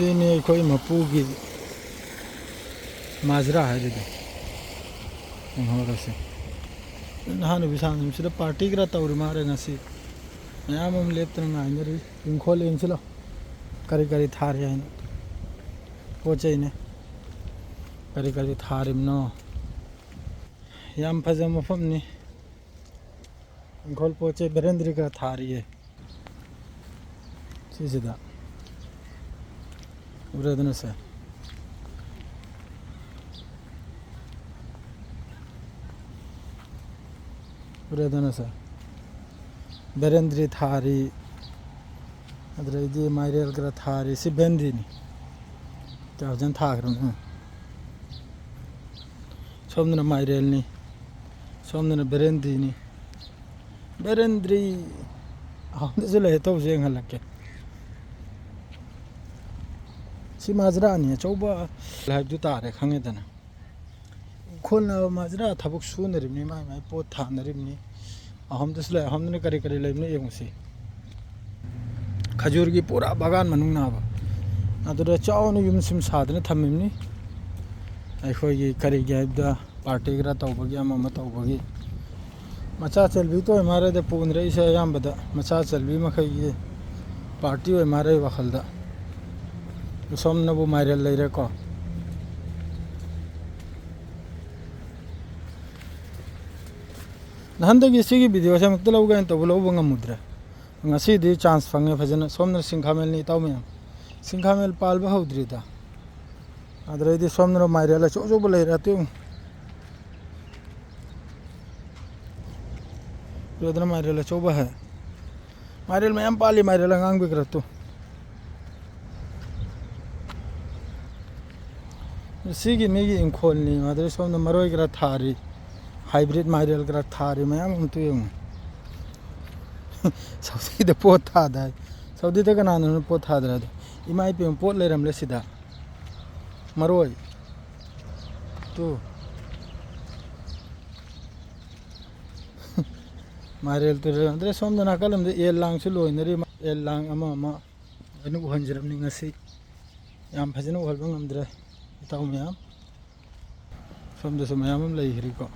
Sini koi mapugi mazra hai de ho se hanu bisang sida party gra tauri mare ngasi yamam leptan ngainari inkhol insilo kari kari thari hain pochai ne kari kari tharim no yam phajam mafam ni inkhol pochai berendri ka thari hai sida uradana sa uradana sa berendri thari adredi mairel gra thari si bendi ni ta jan thagram somna mairel ni somna berendi ni berendri हमने जो ले तो जेंग हलके सी माजरा नहीं है चौबा live जो तारे खंगे तना खोलना माजरा थबक सुन रिमनी माय पोत थान रिमनी हम तो ले हमने करे करे लेमने एम से खजूर की पूरा बागान मनुंग ना बा अदुरा चाव ने युम सिम सादने थमिमनी अखोगी करे गैबदा पार्टी ग्रा तौबगी अमम तौबगी मचा चलबी तो हमारे दे पून रही से याम बदा मचा चलबी मखई पार्टी हो हमारे वखलदा सोमना वो मारे ले रे को नहंदगी सिगी वीडियो से मत लौगा तो लौब ngam ngasi di chance fange phajana somna singkhamel ni tawme singkhamel palba hawdri da adre di somna maire la cho jo bolai ratu योजना मारेला चौबा है मारेल में हम पाली मारेला गांग भी करतो सीगी मेगी इंखोल नहीं मादरे सोम न मरोई करा थारी हाइब्रिड मारेल करा थारी मैं हम तो यूं सऊदी द पोत था दा सऊदी तक ना न पोत था दा इमाई पे पोत ले रमले सीधा मरोई तो मारेल तो अंदर सोम जना कलम दे एल लांग से लोइनरी एल लांग अमा अमा अनु हंजरम नि ngasi याम फजन हलबंग हमद्रे ताऊ मयाम सोम दे सोम मयाम लई हरि को